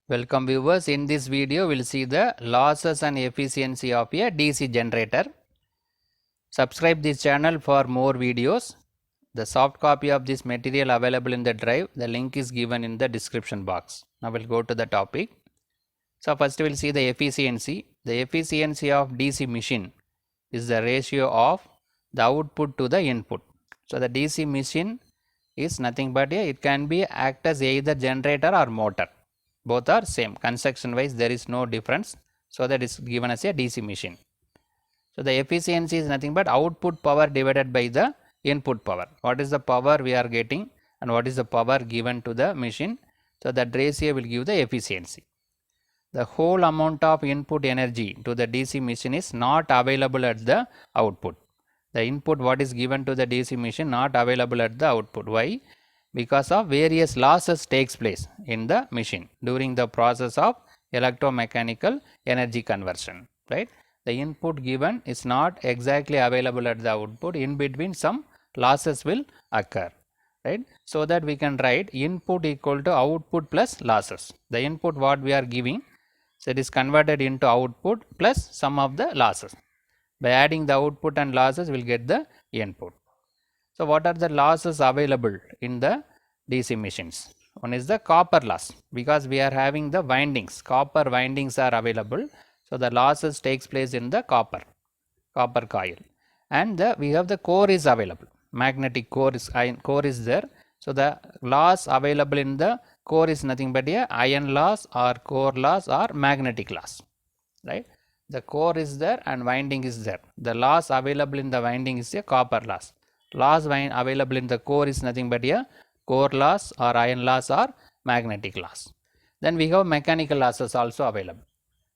Welcome viewers. In this video we will see the losses and efficiency of a DC generator. Subscribe this channel for more videos. The soft copy of this material available in the drive. The link is given in the description box. Now we'll go to the topic. So first we will see the efficiency. The efficiency of DC machine is the ratio of the output to the input. So the DC machine is nothing but it can be act as either generator or motor. Both are same, construction wise there is no difference, so that is given as a DC machine. So the efficiency is nothing but output power divided by the input power. What is the power we are getting and what is the power given to the machine? So that ratio will give the efficiency. The whole amount of input energy to the DC machine is not available at the output. The input what is given to the DC machine not available at the output. Why? Because of various losses takes place in the machine during the process of electromechanical energy conversion, right? The input given is not exactly available at the output. In between some losses will occur, right? So that we can write input equal to output plus losses. The input what we are giving, so it is converted into output plus some of the losses. By adding the output and losses we will get the input. So what are the losses available in the DC machines? One is the copper loss, because we are having the windings, copper windings are available. So the losses takes place in the copper coil, and we have the core is available, magnetic core is there. So the loss available in the core is nothing but a iron loss or core loss or magnetic loss, right? The core is there and winding is there. The loss available in the winding is a copper loss. Loss available in the core is nothing but a core loss or iron loss or magnetic loss. Then we have mechanical losses also available.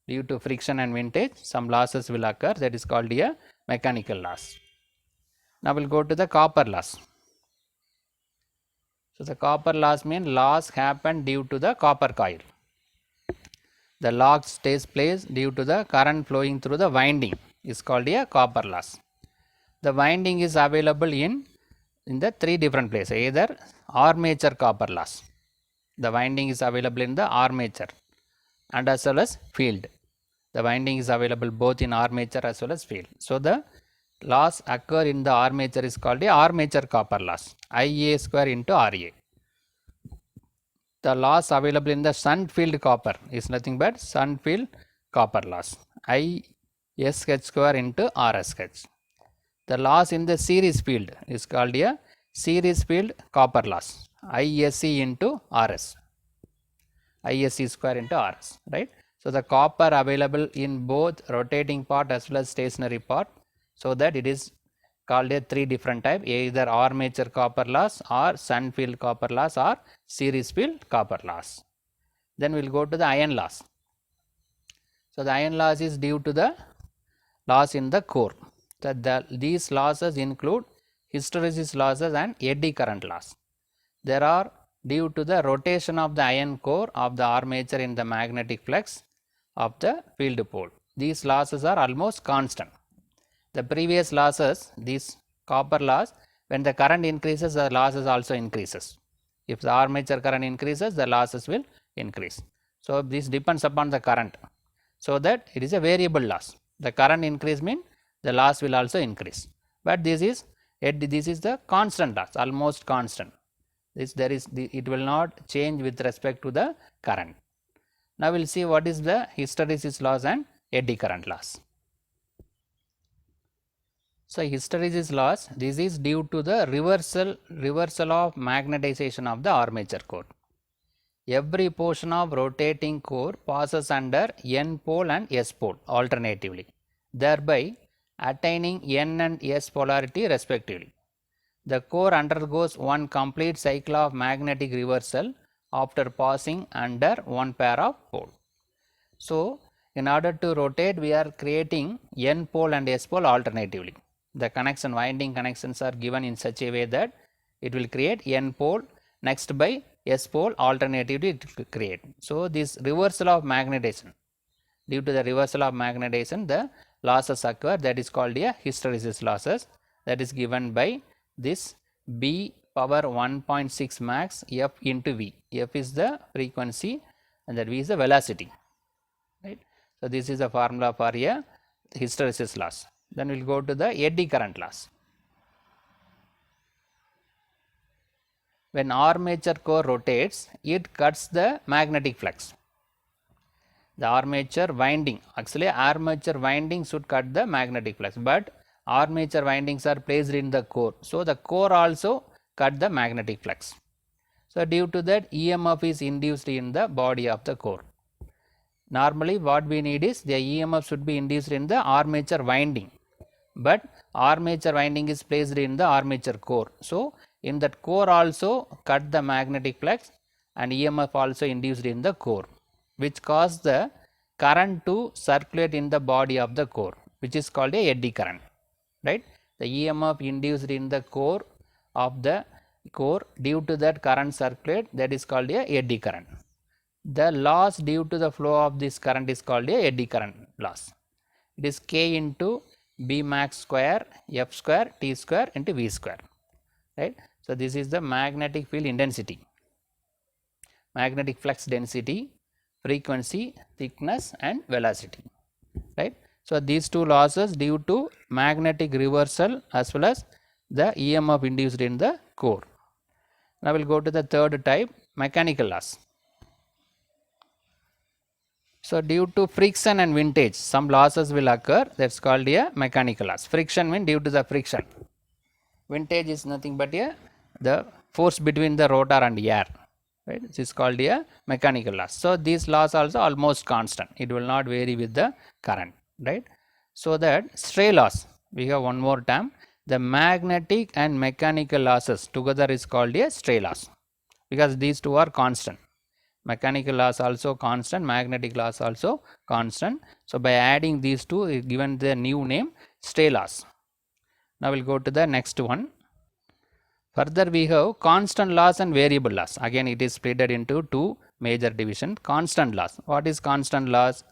Due to friction and vintage, some losses will occur, that is called a mechanical loss. Now we will go to the copper loss. So the copper loss means loss happened due to the copper coil. The loss takes place due to the current flowing through the winding is called a copper loss. The winding is available in the three different places, either armature copper loss. The winding is available in the armature and as well as field. The winding is available both in armature as well as field. So the loss occur in the armature is called a armature copper loss, Ia square into Ra. The loss available in the shunt field copper is nothing but shunt field copper loss, ISH square into RSH. The loss in the series field is called a series field copper loss, ISC into RS, ISC square into RS, right? So the copper available in both rotating part as well as stationary part, so that it is called a three different type, either armature copper loss or shunt field copper loss or series field copper loss. Then we will go to the iron loss. So the iron loss is due to the loss in the core. So these losses include hysteresis losses and eddy current loss. There are due to the rotation of the iron core of the armature in the magnetic flux of the field pole. These losses are almost constant. The previous losses, this copper loss, when the current increases, the losses also increases. If the armature current increases, the losses will increase. So this depends upon the current, so that it is a variable loss. The current increase means the loss will also increase, but this is the constant loss, almost constant. It will not change with respect to the current. Now we will see what is the hysteresis loss and eddy current loss. So hysteresis loss, this is due to the reversal of magnetization of the armature core. Every portion of rotating core passes under N pole and S pole alternatively, thereby attaining N and S polarity respectively. The core undergoes one complete cycle of magnetic reversal after passing under one pair of pole. So in order to rotate, we are creating N pole and S pole alternatively. The winding connections are given in such a way that it will create N pole, next by S pole alternatively it will create. So this reversal of magnetization, due to the reversal of magnetization, the losses occur, that is called a hysteresis losses, that is given by this B power 1.6 max F into V. F is the frequency and that V is the velocity, right. So, this is the formula for a hysteresis loss. Then we will go to the eddy current loss. When armature core rotates, it cuts the magnetic flux. The armature winding, actually armature winding should cut the magnetic flux, but armature windings are placed in the core. So, the core also cut the magnetic flux. So, due to that EMF is induced in the body of the core. Normally what we need is the EMF should be induced in the armature winding, but armature winding is placed in the armature core. So, in that core also cut the magnetic flux and EMF also induced in the core, which cause the current to circulate in the body of the core, which is called a eddy current, right. The EMF induced in the core of the core, due to that current circulate, that is called a eddy current. The loss due to the flow of this current is called a eddy current loss. It is K into B max square F square T square into V square, right. So, this is the magnetic field intensity, magnetic flux density, frequency, thickness and velocity, right. So, these two losses due to magnetic reversal as well as the EMF induced in the core. Now, we will go to the third type, mechanical loss. So, due to friction and windage, some losses will occur, that is called a mechanical loss. Friction means due to the friction, windage is nothing but the force between the rotor and air, right. This is called a mechanical loss. So, these loss also almost constant, it will not vary with the current, right. So, that stray loss, we have one more term, the magnetic and mechanical losses together is called a stray loss, because these two are constant. Mechanical loss also constant, magnetic loss also constant. So, by adding these two, given the new name stray loss. Now, we will go to the next one. Further, we have constant loss and variable loss. Again, it is split into two major divisions. Constant loss. What is constant loss?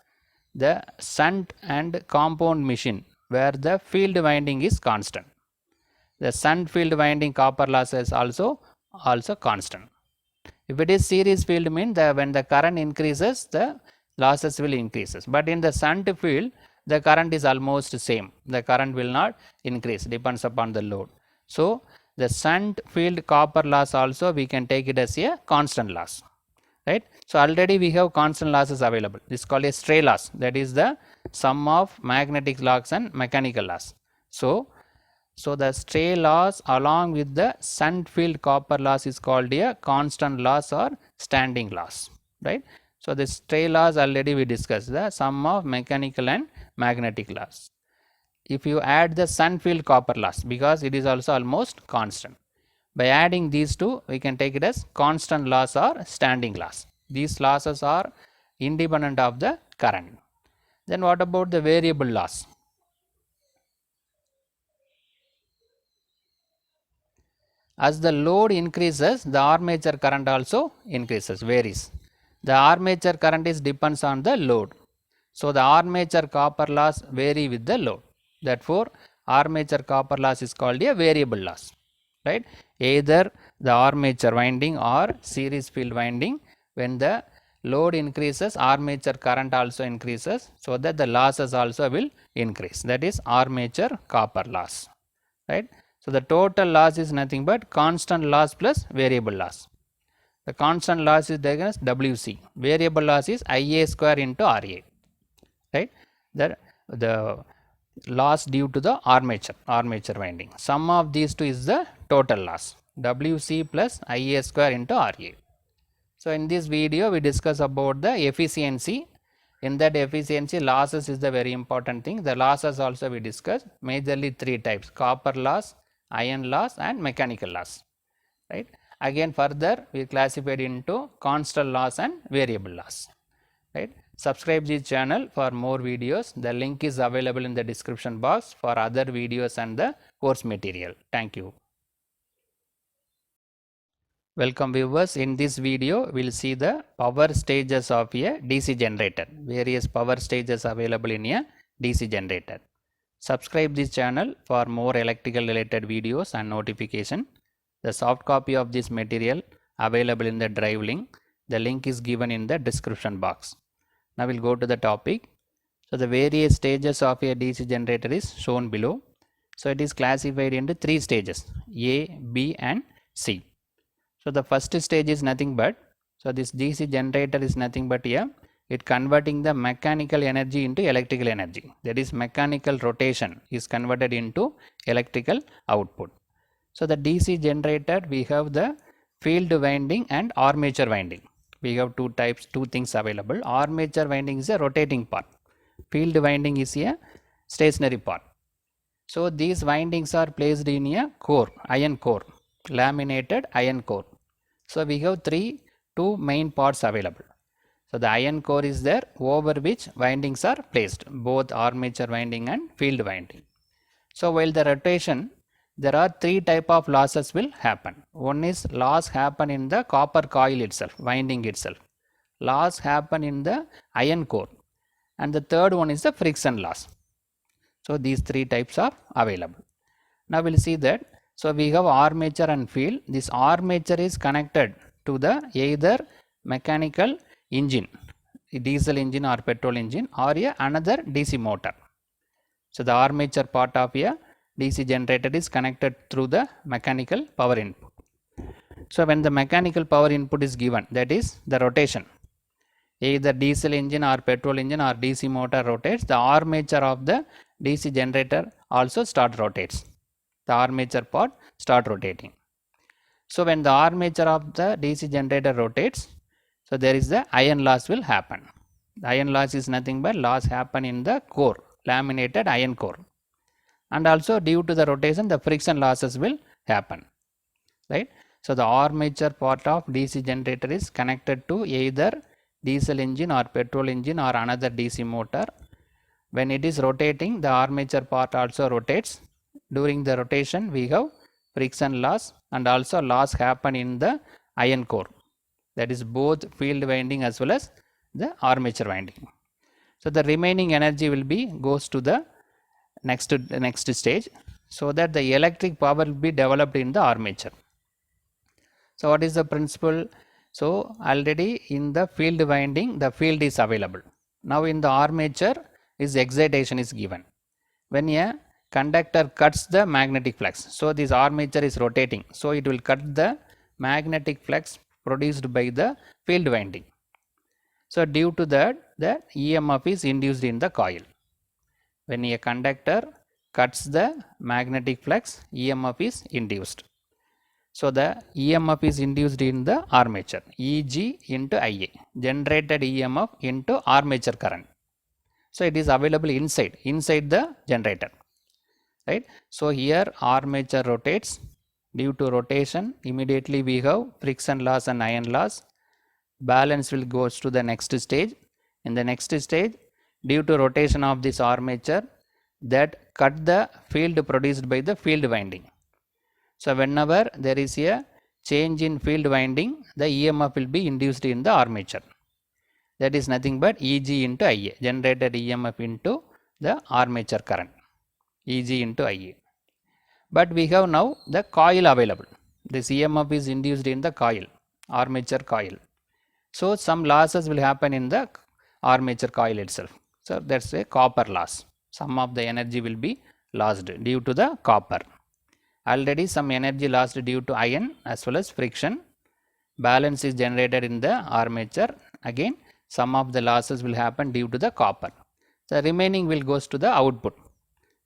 The shunt and compound machine where the field winding is constant. The shunt field winding copper loss is also constant. If it is series field, means when the current increases, the losses will increases. But in the shunt field, the current is almost same. The current will not increase, depends upon the load. So, the shunt field copper loss also we can take it as a constant loss, right. So, already we have constant losses available. This is called a stray loss, that is the sum of magnetic loss and mechanical loss. So, the stray loss along with the shunt field copper loss is called a constant loss or standing loss, right. So, the stray loss already we discussed, the sum of mechanical and magnetic loss. If you add the shunt field copper loss, because it is also almost constant, by adding these two we can take it as constant loss or standing loss. These losses are independent of the current. Then what about the variable loss? As the load increases, the armature current also increases, varies. The armature current is depends on the load. So, the armature copper loss vary with the load. Therefore, armature copper loss is called a variable loss, right. Either the armature winding or series field winding, when the load increases, armature current also increases, so that the losses also will increase, that is armature copper loss, right. So, the total loss is nothing but constant loss plus variable loss. The constant loss is taken as WC, variable loss is IA square into RA, right. The loss due to the armature winding, sum of these two is the total loss, WC plus IA square into RA. So, in this video we discuss about the efficiency. In that efficiency, losses is the very important thing. The losses also we discuss majorly three types: copper loss, iron loss and mechanical loss, right. Again further we classified into constant loss and variable loss, right. Subscribe this channel for more videos. The link is available in the description box for other videos and the course material. Thank you. Welcome viewers. In this video we will see the power stages of a DC generator, various power stages available in a DC generator. Subscribe this channel for more electrical related videos and notification. The soft copy of this material available in the drive link. The link is given in the description box. Now we'll go to the topic. So the various stages of a DC generator is shown below. So it is classified into 3 stages, A, B and C. So the first stage is nothing but, so this DC generator is nothing but here, it converting the mechanical energy into electrical energy. That is, mechanical rotation is converted into electrical output. So the DC generator, we have the field winding and armature winding. We have two things available. Armature winding is a rotating part. Field winding is a stationary part. So these windings are placed in a core, iron core, laminated iron core. So we have two main parts available. So the iron core is there, over which windings are placed, both armature winding and field winding. So while the rotation, there are 3 type of losses will happen. One is loss happen in the copper coil itself, winding itself. Loss happen in the iron core. And the third one is the friction loss. So these 3 types are available. Now we'll see that. So we have armature and field. This armature is connected to the either mechanical engine, diesel engine or petrol engine, or another DC motor. So the armature part of a DC generator is connected through the mechanical power input. So when the mechanical power input is given, that is the rotation, either diesel engine or petrol engine or DC motor rotates, the armature of the DC generator also rotates. The armature part start rotating. So when the armature of the DC generator rotates, so there is the iron loss will happen. The iron loss is nothing but loss happen in the core, laminated iron core. And also due to the rotation, the friction losses will happen. Right? So the armature part of DC generator is connected to either diesel engine or petrol engine or another DC motor. When it is rotating, the armature part also rotates. During the rotation, we have friction loss and also loss happen in the iron core. That is both field winding as well as the armature winding. So the remaining energy will be goes to the next stage, so that the electric power will be developed in the armature. So what is the principle? So already in the field winding, the field is available. Now in the armature is excitation is given. When a conductor cuts the magnetic flux, so this armature is rotating, so it will cut the magnetic flux produced by the field winding. So due to that, the EMF is induced in the coil. When a conductor cuts the magnetic flux, EMF is induced. So the EMF is induced in the armature, Eg into Ia, generated EMF into armature current. So it is available inside the generator. Right? So here armature rotates. Due to rotation, immediately we have friction loss and iron loss. Balance will goes to the next stage. In the next stage, due to rotation of this armature, that cut the field produced by the field winding. So whenever there is a change in field winding, the EMF will be induced in the armature. That is nothing but Eg into Ia, generated EMF into the armature current, Eg into Ia. But we have now the coil available. This EMF is induced in the coil, armature coil. So some losses will happen in the armature coil itself. So that's a copper loss. Some of the energy will be lost due to the copper. Already some energy lost due to iron as well as friction. Balance is generated in the armature. Again, some of the losses will happen due to the copper. The remaining will goes to the output.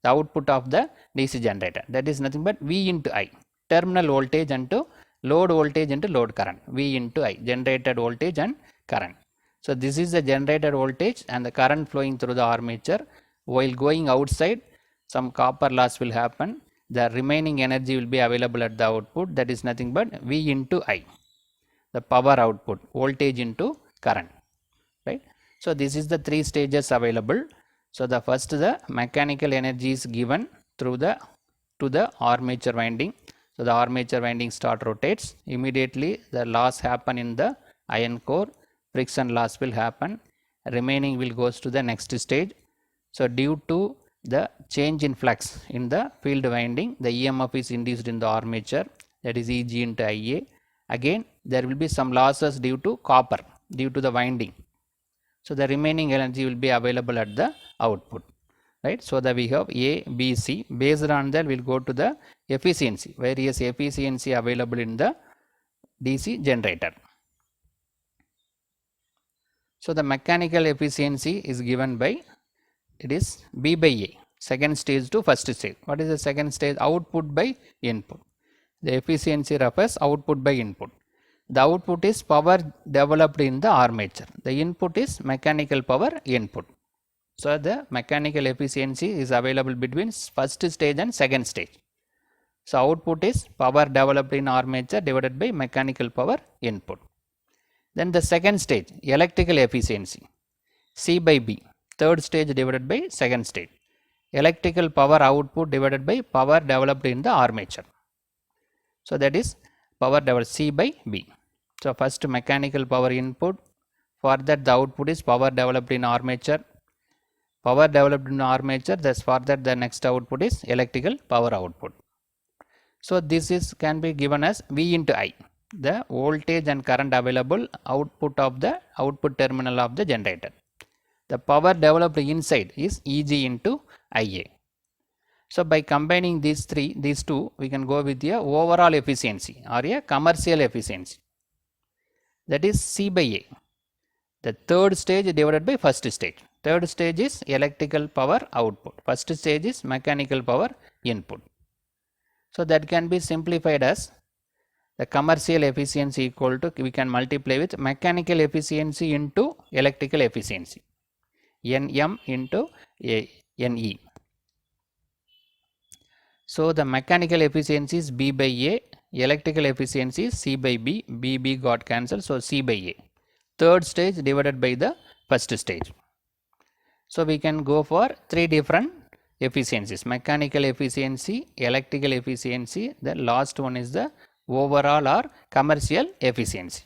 The output of the DC generator, that is nothing but V into I, terminal voltage into load voltage into load current, V into I, generated voltage and current. So this is the generated voltage and the current flowing through the armature. While going outside, some copper loss will happen. The remaining energy will be available at the output, that is nothing but V into I, the power output, voltage into current. Right? So this is the 3 stages available. So the first, the mechanical energy is given through to the armature winding. So the armature winding rotates. Immediately the loss happen in the iron core, friction loss will happen. Remaining will goes to the next stage. So due to the change in flux in the field winding, the EMF is induced in the armature, that is Eg into Ia, Again there will be some losses due to copper, due to the winding. So the remaining energy will be available at the output, right? So that we have A, B, C. Based on that, we'll go to the efficiency, various efficiency available in the DC generator. So the mechanical efficiency is given by, it is B by A, second stage to first stage. What is the second stage? Output by input. The efficiency refers output by input. The output is power developed in the armature. The input is mechanical power input. So the mechanical efficiency is available between first stage and second stage. So output is power developed in armature divided by mechanical power input. Then the second stage, electrical efficiency, C by B, third stage divided by second stage. Electrical power output divided by power developed in the armature. So that is power developed, C by B. So first mechanical power input, for that the output is power developed in armature. Power developed in armature, thus for that the next output is electrical power output. So this is can be given as V into I, the voltage and current available output of the output terminal of the generator. The power developed inside is Eg into Ia. So by combining these two, we can go with a overall efficiency or a commercial efficiency. That is C by A. The third stage divided by first stage. Third stage is electrical power output. First stage is mechanical power input. So that can be simplified as the commercial efficiency equal to, we can multiply with mechanical efficiency into electrical efficiency, Nm into Ne. So the mechanical efficiency is B by A, electrical efficiency is C by B, B got cancelled, so C by A. Third stage divided by the first stage. So we can go for three different efficiencies: mechanical efficiency, electrical efficiency, the last one is the overall or commercial efficiency.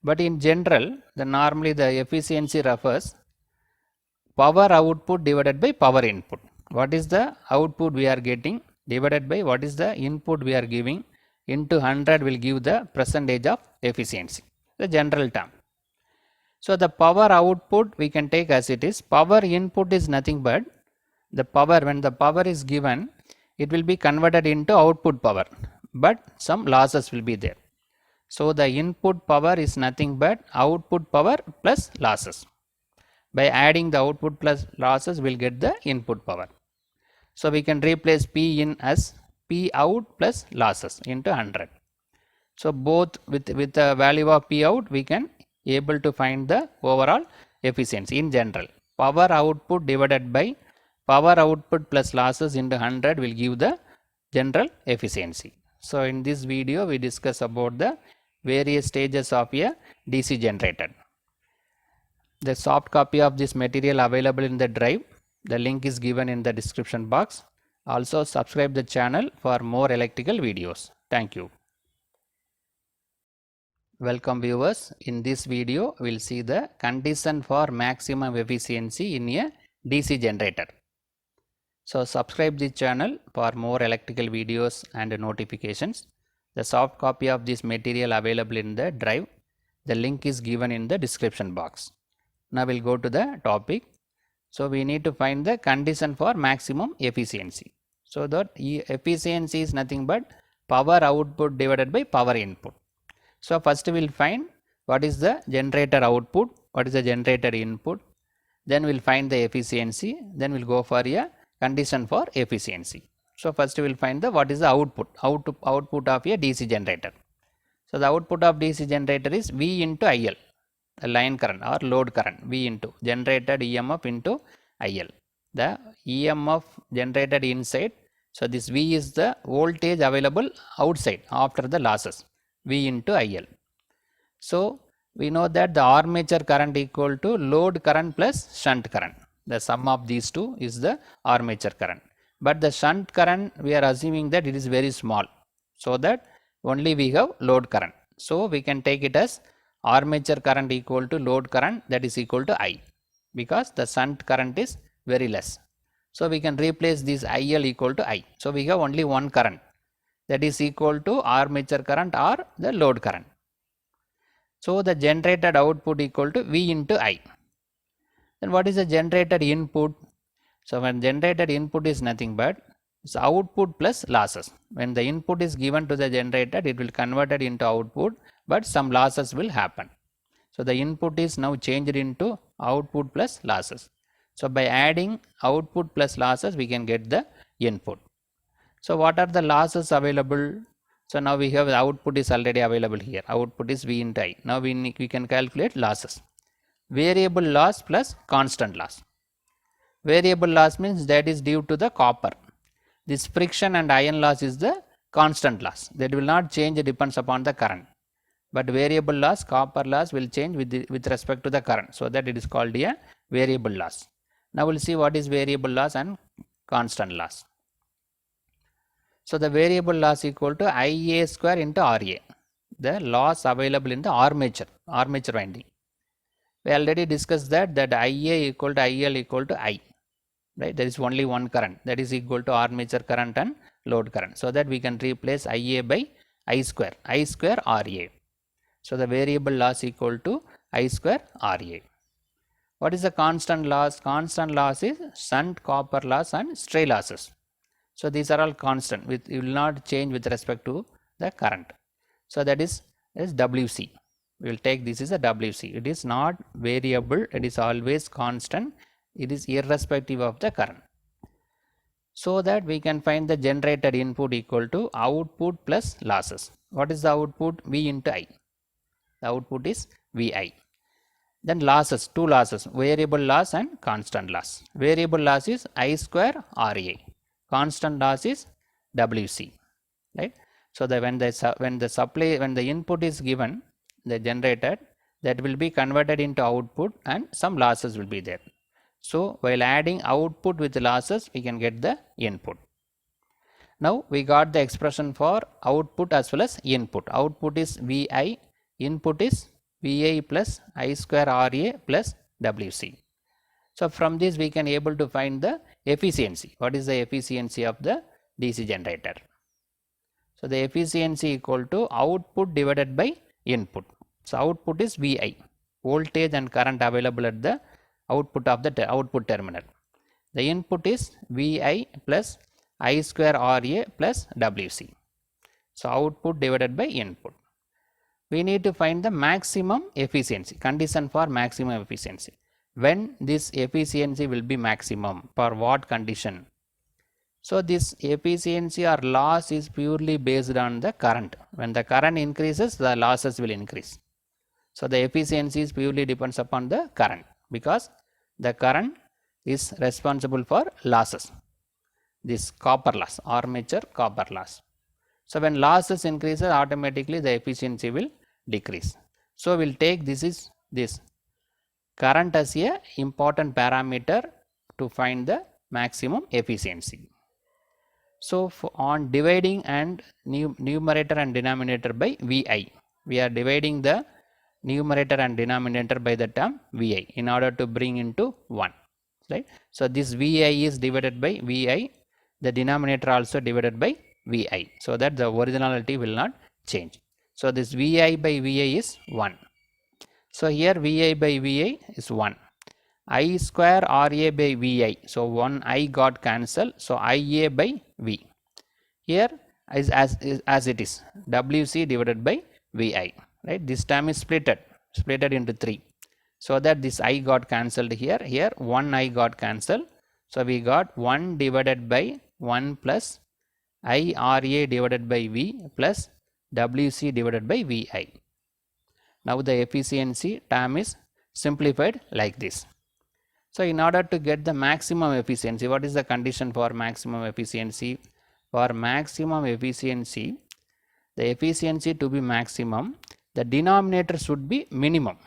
But in general, normally the efficiency refers power output divided by power input. What is the output we are getting divided by what is the input we are giving into 100 will give the percentage of efficiency, the general term. So the power output we can take as it is. Power input is nothing but the power, when the power is given, it will be converted into output power, but some losses will be there. So the input power is nothing but output power plus losses. By adding the output plus losses, we will get the input power. So we can replace P in as P out plus losses into 100. So both with the value of P out, we can able to find the overall efficiency in general. Power output divided by power output plus losses into 100 will give the general efficiency. So in this video, we discuss about the various stages of a DC generator. The soft copy of this material available in the drive. The link is given in the description box. Also subscribe the channel for more electrical videos. Thank you. Welcome viewers. In this video, we will see the condition for maximum efficiency in a DC generator. So subscribe the channel for more electrical videos and notifications. The soft copy of this material available in the drive. The link is given in the description box. Now we'll go to the topic. So we need to find the condition for maximum efficiency. So that efficiency is nothing but power output divided by power input. So first we will find what is the generator output, what is the generator input, then we will find the efficiency, then we will go for a condition for efficiency. So first we will find the what is the output of a DC generator. So the output of DC generator is V into IL, the line current or load current, V into generated EMF into IL. The EMF generated inside, so this V is the voltage available outside after the losses, V into IL. So we know that the armature current equal to load current plus shunt current. The sum of these two is the armature current. But the shunt current, we are assuming that it is very small, so that only we have load current. So we can take it as armature current equal to load current, that is equal to I, because the shunt current is very less. So we can replace this IL equal to I. So we have only one current. that is equal to armature current or the load current. So the generated output equal to V into I. Then what is the generated input? So when generated input is nothing but it's output plus losses. When the input is given to the generator, it will convert it into output, but some losses will happen. So the input is now changed into output plus losses. So by adding output plus losses, we can get the input. So what are the losses available? So now we have the output is already available here. Output is V into I. Now we can calculate losses. Variable loss plus constant loss. Variable loss means that is due to the copper. This friction and iron loss is the constant loss. That will not change, it depends upon the current. But variable loss, copper loss will change with respect to the current. So that it is called a variable loss. Now we will see what is variable loss and constant loss. So the variable loss equal to Ia square into Ra. The loss available in the armature winding. We already discussed that Ia equal to IL equal to I. Right, there is only one current, that is equal to armature current and load current. So that we can replace Ia by I square Ra. So the variable loss equal to I square Ra. What is the constant loss? Constant loss is shunt copper loss and stray losses. So these are all constant, it will not change with respect to the current. So that is Wc. We will take this is a Wc. It is not variable, it is always constant. It is irrespective of the current. So that we can find the generated input equal to output plus losses. What is the output? V into I. The output is Vi. Then losses, two losses, variable loss and constant loss. Variable loss is I square Ra. Constant loss is Wc. Right. So that when the input is given, the generated, that will be converted into output and some losses will be there. So while adding output with losses, we can get the input. Now we got the expression for output as well as input. Output is Vi, input is Vi plus I square Ra plus Wc. So from this we can able to find the efficiency. What is the efficiency of the DC generator? So the efficiency equal to output divided by input. So output is Vi, voltage and current available at the output of the output terminal. The input is Vi plus I square Ra plus Wc. So output divided by input. We need to find the maximum efficiency, condition for maximum efficiency. When this efficiency will be maximum, for what condition? So this efficiency or loss is purely based on the current. When the current increases, the losses will increase. So the efficiency is purely depends upon the current, because the current is responsible for losses. This copper loss, armature copper loss. So when losses increases, automatically the efficiency will decrease. So we will take this current as a important parameter to find the maximum efficiency. So on dividing and numerator and denominator by Vi, we are dividing the numerator and denominator by the term Vi in order to bring into 1. Right. So this Vi is divided by Vi, the denominator also divided by Vi, so that the originality will not change. So this Vi by Vi is 1. So here Vi by Vi is 1. I square Ra by Vi. So 1 I got cancelled. So Ia by V. Here is as it is Wc divided by Vi. Right. This term is splitted into 3. So that this I got cancelled here. Here 1 I got cancelled. So we got 1 divided by 1 plus Ira divided by V plus Wc divided by Vi. Now the efficiency term is simplified like this. So in order to get the maximum efficiency, what is the condition for maximum efficiency? For maximum efficiency, the efficiency to be maximum, the denominator should be minimum.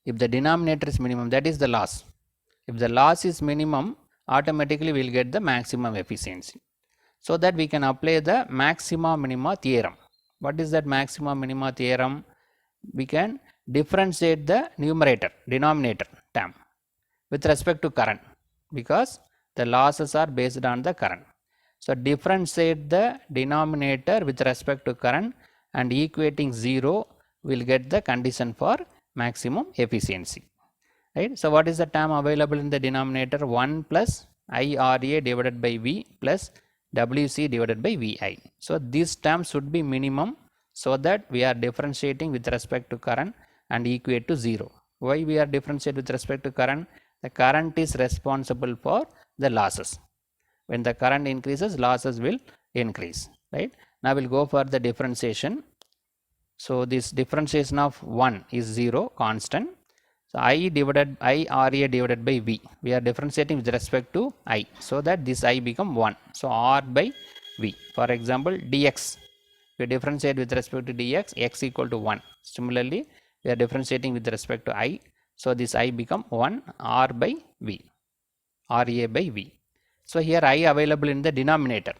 If the denominator is minimum, that is the loss. If the loss is minimum, automatically we will get the maximum efficiency. So that we can apply the maxima minima theorem. What is that maxima minima theorem? We can differentiate the denominator term with respect to current, because the losses are based on the current. So differentiate the denominator with respect to current and equating 0 will get the condition for maximum efficiency. Right. So what is the term available in the denominator? 1 plus IRA divided by V plus WC divided by VI. So this term should be minimum so that we are differentiating with respect to current and equate to 0. Why we are differentiating with respect to current? The current is responsible for the losses. When the current increases, losses will increase. Right. Now we'll go for the differentiation. So this differentiation of 1 is 0, constant. So I RA divided by V. We are differentiating with respect to I. So that this I become 1. So R by V. For example, dx. We differentiate with respect to dx, x equal to 1. Similarly, we are differentiating with respect to I. So this I become 1 R by V. RA by V. So here I available in the denominator.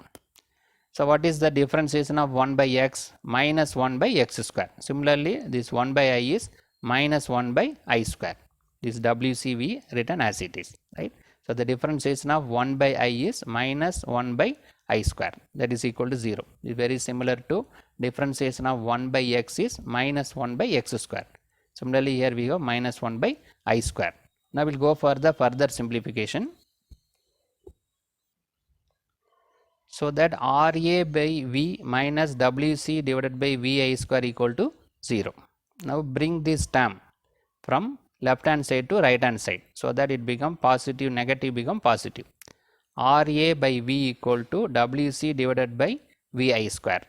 So what is the differentiation of 1 by x minus 1 by x square? Similarly, this 1 by I is minus 1 by I square. This WCV written as it is, right? So the differentiation of 1 by I is minus 1 by I square, that is equal to 0. It is very similar to differentiation of 1 by x is minus 1 by x square. Similarly, here we have minus 1 by I square. Now we will go for the further simplification. So that RA by V minus WC divided by VI square equal to 0. Now bring this term from left hand side to right hand side so that it become positive, negative become positive. RA by V equal to WC divided by VI square,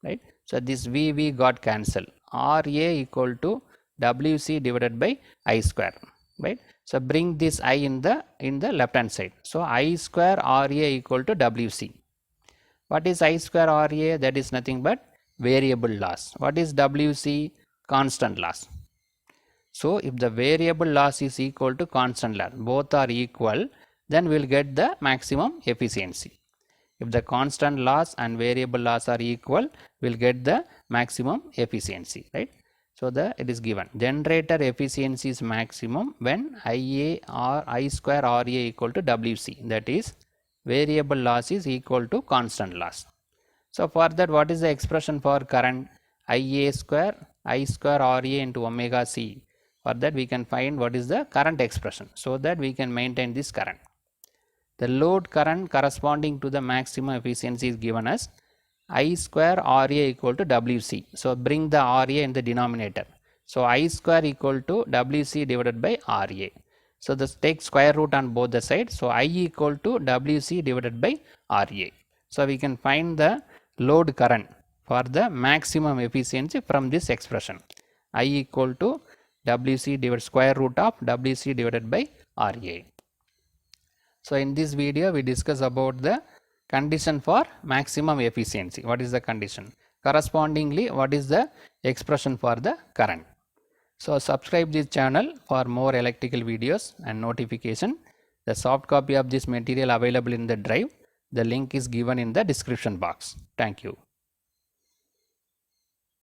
right. So this VV got cancelled. RA equal to WC divided by I square, right. So bring this I in the left hand side. So I square RA equal to WC. What is I square RA? That is nothing but variable loss. What is WC? Constant loss. So if the variable loss is equal to constant loss, both are equal, then we will get the maximum efficiency. If the constant loss and variable loss are equal, we will get the maximum efficiency, right. So it is given generator efficiency is maximum when IA or I square RA equal to WC, that is variable loss is equal to constant loss. So for that, what is the expression for current? IA square I square RA into omega C. For that we can find what is the current expression so that we can maintain this current. The load current corresponding to the maximum efficiency is given as I square RA equal to WC. So bring the RA in the denominator. So I square equal to WC divided by RA. So this take square root on both the sides. So I equal to WC divided by RA. So we can find the load current for the maximum efficiency from this expression. I equal to WC divided square root of WC divided by RA. So in this video we discuss about the condition for maximum efficiency. What is the condition? Correspondingly, what is the expression for the current? So subscribe this channel for more electrical videos and notification. The soft copy of this material available in the drive. The link is given in the description box. Thank you.